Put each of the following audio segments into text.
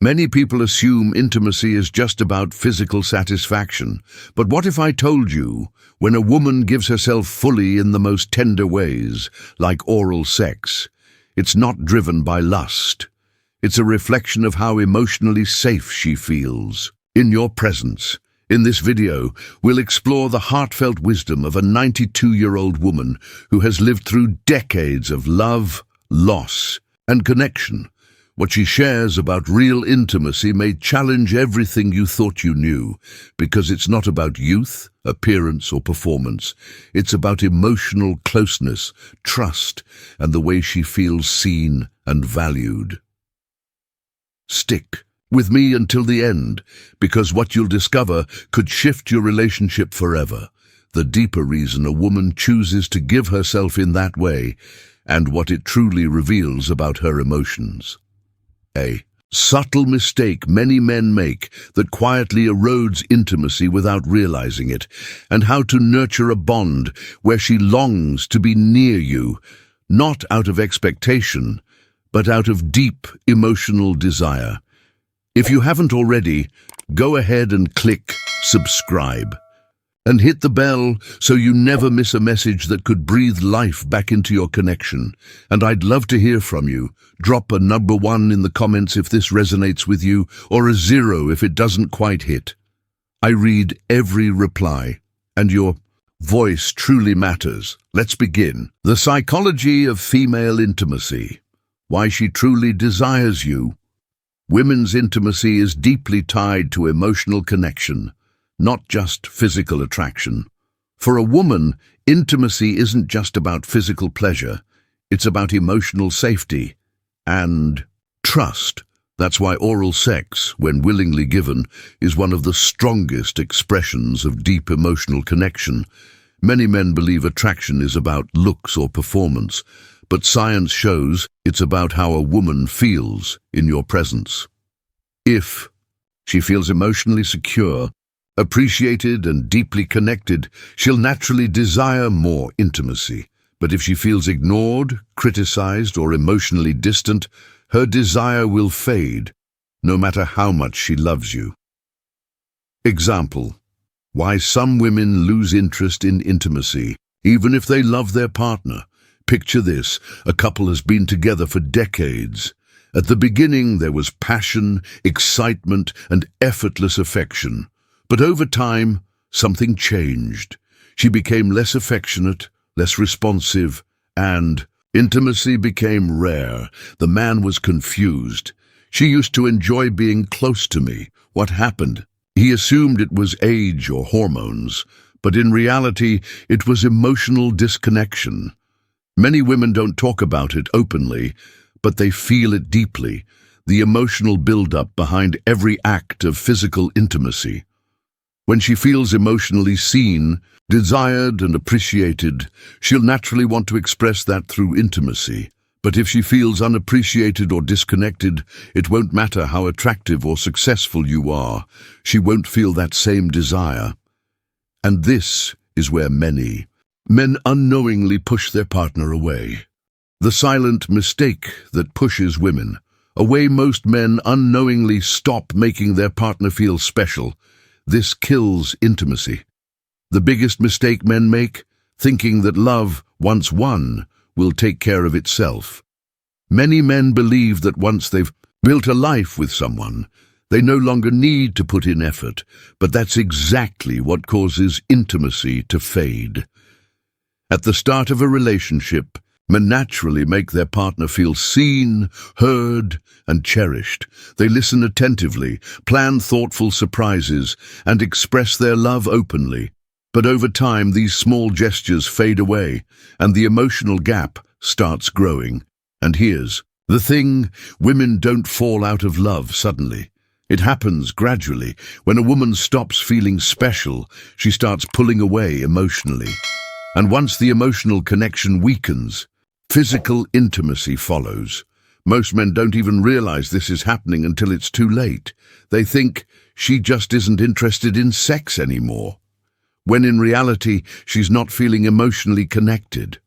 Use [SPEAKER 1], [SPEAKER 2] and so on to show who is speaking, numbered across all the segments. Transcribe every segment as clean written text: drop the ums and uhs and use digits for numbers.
[SPEAKER 1] Many people assume intimacy is just about physical satisfaction. But what if I told you, when a woman gives herself fully in the most tender ways, like oral sex, it's not driven by lust. It's a reflection of how emotionally safe she feels in your presence. In this video, we'll explore the heartfelt wisdom of a 92-year-old woman who has lived through decades of love, loss, and connection. What she shares about real intimacy may challenge everything you thought you knew, because it's not about youth, appearance, or performance. It's about emotional closeness, trust, and the way she feels seen and valued. Stick with me until the end, because what you'll discover could shift your relationship forever. The deeper reason a woman chooses to give herself in that way, and what it truly reveals about her emotions. A subtle mistake many men make that quietly erodes intimacy without realizing it, and how to nurture a bond where she longs to be near you, not out of expectation, but out of deep emotional desire. If you haven't already, go ahead and click subscribe. And hit the bell so you never miss a message that could breathe life back into your connection. And I'd love to hear from you. Drop a number 1 in the comments if this resonates with you, or a 0 if it doesn't quite hit. I read every reply, and your voice truly matters. Let's begin. The psychology of female intimacy. Why she truly desires you. Women's intimacy is deeply tied to emotional connection, not just physical attraction. For a woman, intimacy isn't just about physical pleasure. It's about emotional safety and trust. That's why oral sex, when willingly given, is one of the strongest expressions of deep emotional connection. Many men believe attraction is about looks or performance, but science shows it's about how a woman feels in your presence. If she feels emotionally secure, appreciated and deeply connected, she'll naturally desire more intimacy. But if she feels ignored, criticized, or emotionally distant, her desire will fade, no matter how much she loves you. Example: why some women lose interest in intimacy, even if they love their partner. Picture this: a couple has been together for decades. At the beginning, there was passion, excitement, and effortless affection. But over time, something changed. She became less affectionate, less responsive, and intimacy became rare. The man was confused. She used to enjoy being close to me. What happened? He assumed it was age or hormones, but in reality, it was emotional disconnection. Many women don't talk about it openly, but they feel it deeply, the emotional build-up behind every act of physical intimacy. When she feels emotionally seen, desired, and appreciated, she'll naturally want to express that through intimacy. But if she feels unappreciated or disconnected, it won't matter how attractive or successful you are. She won't feel that same desire. And this is where many men unknowingly push their partner away. The silent mistake that pushes women away. Most men unknowingly stop making their partner feel special. This kills intimacy. The biggest mistake men make, thinking that love, once won, will take care of itself. Many men believe that once they've built a life with someone, they no longer need to put in effort, but that's exactly what causes intimacy to fade. At the start of a relationship, men naturally make their partner feel seen, heard, and cherished. They listen attentively, plan thoughtful surprises, and express their love openly. But over time, these small gestures fade away, and the emotional gap starts growing. And here's the thing: women don't fall out of love suddenly. It happens gradually. When a woman stops feeling special, she starts pulling away emotionally. And once the emotional connection weakens, physical intimacy follows. Most men don't even realize this is happening until it's too late. They think she just isn't interested in sex anymore, when in reality, she's not feeling emotionally connected.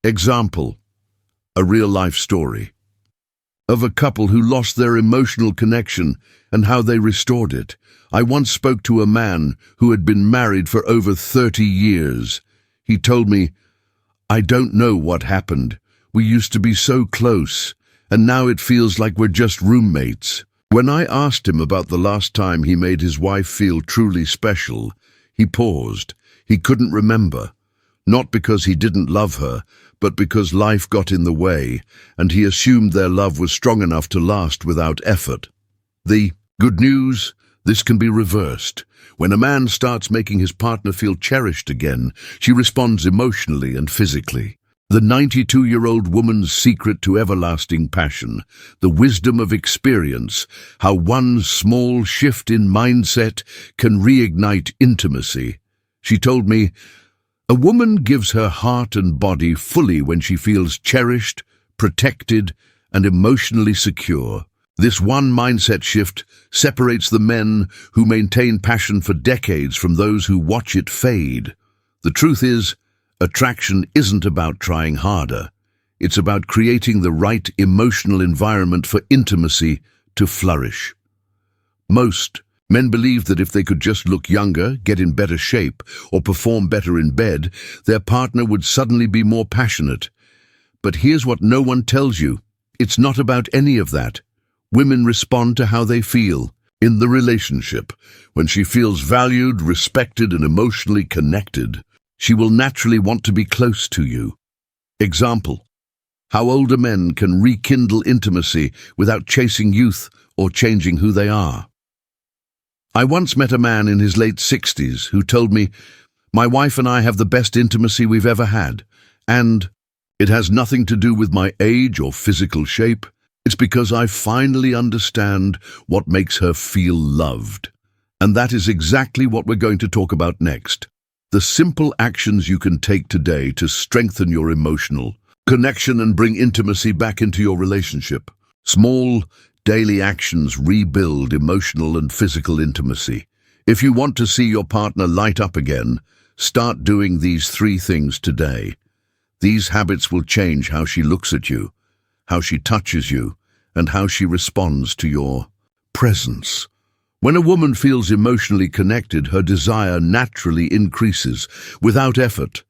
[SPEAKER 1] Example: a real-life story. of a couple who lost their emotional connection and how they restored it. I once spoke to a man who had been married for over 30 years. He told me, "I don't know what happened. We used to be so close, and now it feels like we're just roommates." When I asked him about the last time he made his wife feel truly special, he paused. He couldn't remember. Not because he didn't love her, but because life got in the way, and he assumed their love was strong enough to last without effort. The good news, this can be reversed. When a man starts making his partner feel cherished again, she responds emotionally and physically. The 92-year-old woman's secret to everlasting passion, the wisdom of experience, how one small shift in mindset can reignite intimacy. She told me, "A woman gives her heart and body fully when she feels cherished, protected, and emotionally secure. This one mindset shift separates the men who maintain passion for decades from those who watch it fade. The truth is, attraction isn't about trying harder. It's about creating the right emotional environment for intimacy to flourish." Most men believe that if they could just look younger, get in better shape, or perform better in bed, their partner would suddenly be more passionate. But here's what no one tells you. It's not about any of that. Women respond to how they feel in the relationship. When she feels valued, respected, and emotionally connected, she will naturally want to be close to you. Example: how older men can rekindle intimacy without chasing youth or changing who they are. I once met a man in his late 60s who told me, "My wife and I have the best intimacy we've ever had, and it has nothing to do with my age or physical shape. It's because I finally understand what makes her feel loved." And that is exactly what we're going to talk about next. The simple actions you can take today to strengthen your emotional connection and bring intimacy back into your relationship. Small, daily actions rebuild emotional and physical intimacy. If you want to see your partner light up again, start doing these 3 things today. These habits will change how she looks at you, how she touches you, and how she responds to your presence. When a woman feels emotionally connected, her desire naturally increases without effort.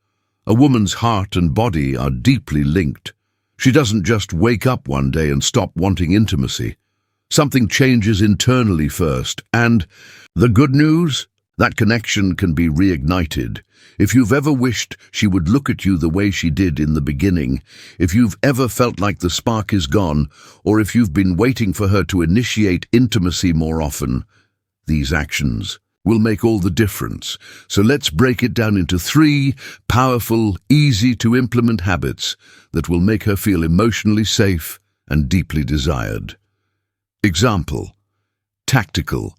[SPEAKER 1] A woman's heart and body are deeply linked. She doesn't just wake up one day and stop wanting intimacy. Something changes internally first, and the good news? That connection can be reignited. If you've ever wished she would look at you the way she did in the beginning, if you've ever felt like the spark is gone, or if you've been waiting for her to initiate intimacy more often, these actions will make all the difference. So let's break it down into 3 powerful, easy-to-implement habits that will make her feel emotionally safe and deeply desired. Example: tactical,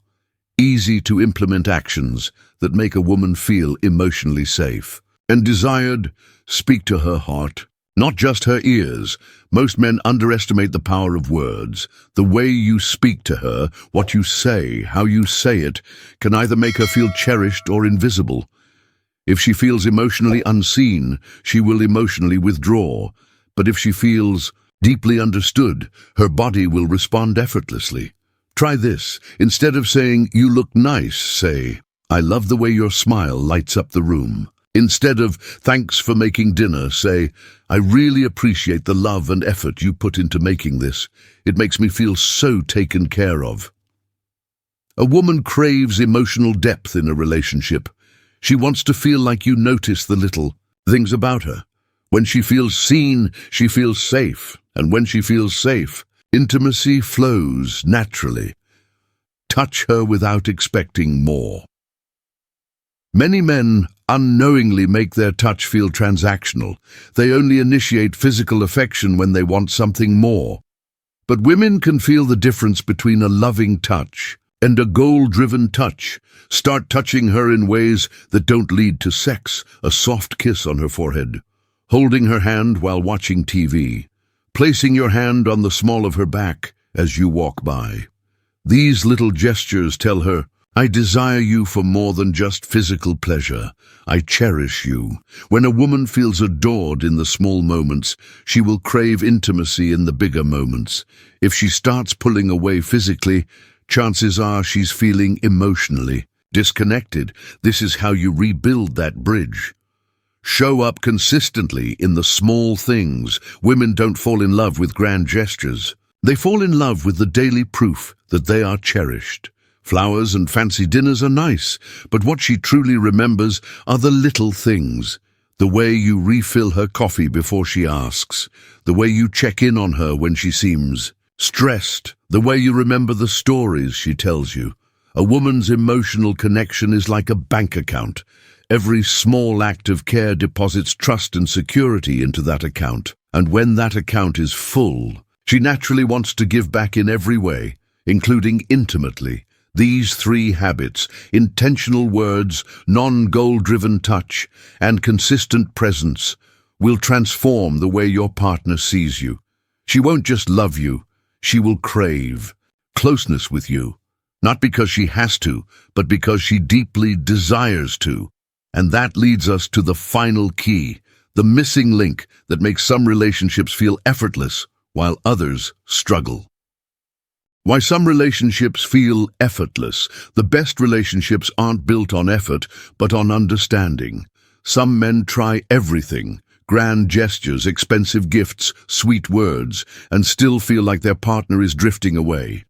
[SPEAKER 1] easy-to-implement actions that make a woman feel emotionally safe and desired. Speak to her heart, not just her ears. Most men underestimate the power of words. The way you speak to her, what you say, how you say it, can either make her feel cherished or invisible. If she feels emotionally unseen, she will emotionally withdraw. But if she feels deeply understood, her body will respond effortlessly. Try this. Instead of saying, "You look nice," say, "I love the way your smile lights up the room." Instead of, "Thanks for making dinner," say, "I really appreciate the love and effort you put into making this. It makes me feel so taken care of." A woman craves emotional depth in a relationship. She wants to feel like you notice the little things about her. When she feels seen, she feels safe. And when she feels safe, intimacy flows naturally. Touch her without expecting more. Many men unknowingly make their touch feel transactional. They only initiate physical affection when they want something more. But women can feel the difference between a loving touch and a goal-driven touch. Start touching her in ways that don't lead to sex. A soft kiss on her forehead, holding her hand while watching TV, placing your hand on the small of her back as you walk by. These little gestures tell her, I desire you for more than just physical pleasure. I cherish you. When a woman feels adored in the small moments, she will crave intimacy in the bigger moments. If she starts pulling away physically, chances are she's feeling emotionally disconnected. This is how you rebuild that bridge. Show up consistently in the small things. Women don't fall in love with grand gestures. They fall in love with the daily proof that they are cherished. Flowers and fancy dinners are nice, but what she truly remembers are the little things. The way you refill her coffee before she asks. The way you check in on her when she seems stressed. The way you remember the stories she tells you. A woman's emotional connection is like a bank account. Every small act of care deposits trust and security into that account. And when that account is full, she naturally wants to give back in every way, including intimately. These three habits, intentional words, non-goal-driven touch, and consistent presence, will transform the way your partner sees you. She won't just love you, she will crave closeness with you. Not because she has to, but because she deeply desires to. And that leads us to the final key, the missing link that makes some relationships feel effortless while others struggle. Why some relationships feel effortless. The best relationships aren't built on effort, but on understanding. Some men try everything, grand gestures, expensive gifts, sweet words, and still feel like their partner is drifting away.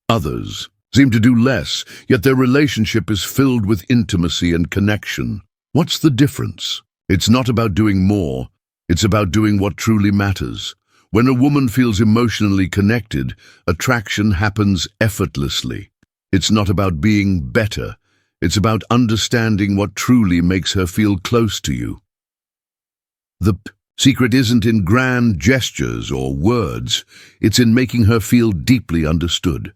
[SPEAKER 1] Others seem to do less, yet their relationship is filled with intimacy and connection. What's the difference? It's not about doing more, it's about doing what truly matters. When a woman feels emotionally connected, attraction happens effortlessly. It's not about being better, it's about understanding what truly makes her feel close to you. The secret isn't in grand gestures or words, it's in making her feel deeply understood.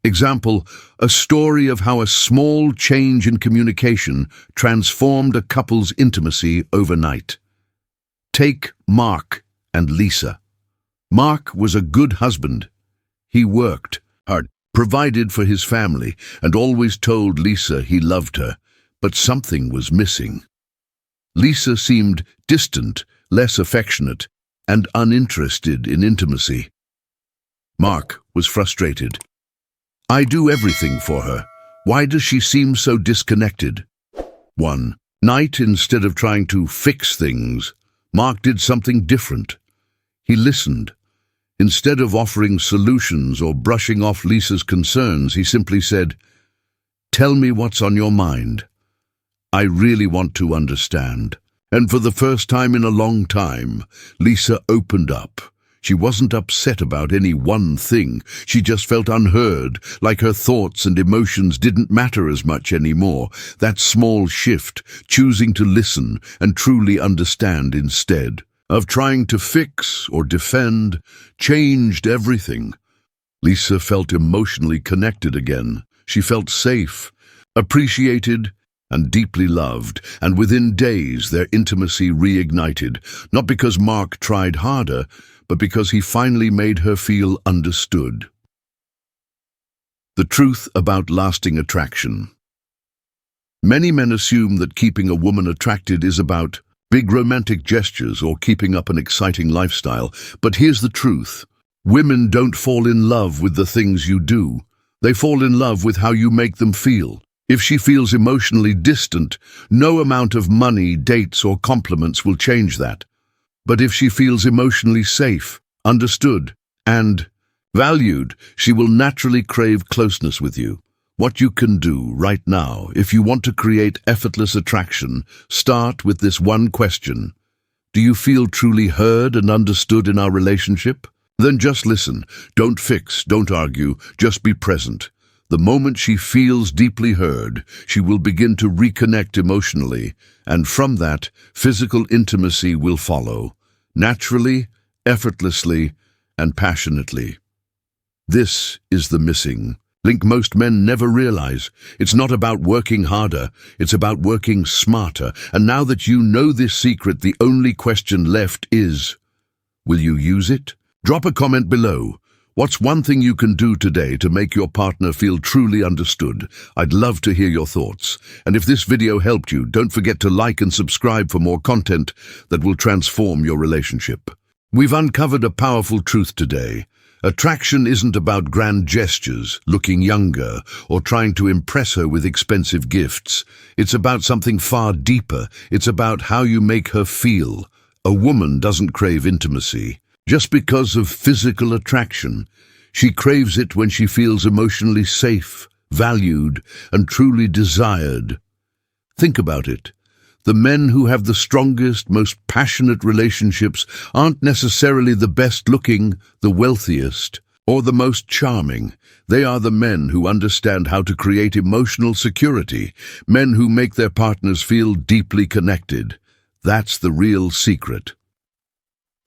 [SPEAKER 1] Example, a story of how a small change in communication transformed a couple's intimacy overnight. Take Mark and Lisa. Mark was a good husband. He worked hard, provided for his family, and always told Lisa he loved her, but something was missing. Lisa seemed distant, less affectionate, and uninterested in intimacy. Mark was frustrated. I do everything for her. Why does she seem so disconnected? One night, instead of trying to fix things, Mark did something different. He listened. Instead of offering solutions or brushing off Lisa's concerns, he simply said, "Tell me what's on your mind. I really want to understand." And for the first time in a long time, Lisa opened up. She wasn't upset about any one thing. She just felt unheard, like her thoughts and emotions didn't matter as much anymore. That small shift, choosing to listen and truly understand instead of trying to fix or defend, changed everything. Lisa felt emotionally connected again. She felt safe, appreciated, and deeply loved, and within days their intimacy reignited, not because Mark tried harder, but because he finally made her feel understood. The truth about lasting attraction. Many men assume that keeping a woman attracted is about big romantic gestures or keeping up an exciting lifestyle, but here's the truth. Women don't fall in love with the things you do. They fall in love with how you make them feel. If she feels emotionally distant, no amount of money, dates, or compliments will change that. But if she feels emotionally safe, understood, and valued, she will naturally crave closeness with you. What you can do right now, if you want to create effortless attraction, start with this one question. Do you feel truly heard and understood in our relationship? Then just listen. Don't fix, don't argue, just be present. The moment she feels deeply heard, she will begin to reconnect emotionally, and from that, physical intimacy will follow, naturally, effortlessly, and passionately. This is the missing link most men never realize. It's not about working harder, it's about working smarter. And now that you know this secret, the only question left is, will you use it? Drop a comment below. What's one thing you can do today to make your partner feel truly understood? I'd love to hear your thoughts. And if this video helped you, don't forget to like and subscribe for more content that will transform your relationship. We've uncovered a powerful truth today. Attraction isn't about grand gestures, looking younger, or trying to impress her with expensive gifts. It's about something far deeper. It's about how you make her feel. A woman doesn't crave intimacy just because of physical attraction. She craves it when she feels emotionally safe, valued, and truly desired. Think about it. The men who have the strongest, most passionate relationships aren't necessarily the best-looking, the wealthiest, or the most charming. They are the men who understand how to create emotional security, men who make their partners feel deeply connected. That's the real secret.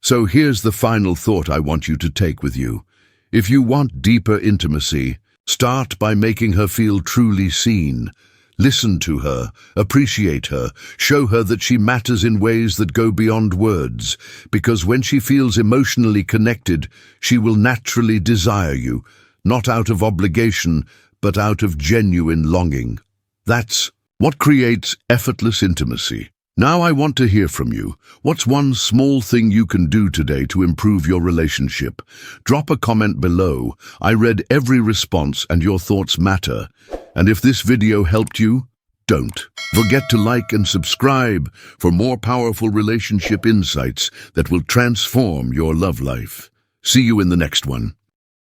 [SPEAKER 1] So here's the final thought I want you to take with you. If you want deeper intimacy, start by making her feel truly seen. Listen to her, appreciate her, show her that she matters in ways that go beyond words, because when she feels emotionally connected, she will naturally desire you, not out of obligation, but out of genuine longing. That's what creates effortless intimacy. Now I want to hear from you. What's one small thing you can do today to improve your relationship? Drop a comment below. I read every response and your thoughts matter. And if this video helped you, don't forget to like and subscribe for more powerful relationship insights that will transform your love life. See you in the next one.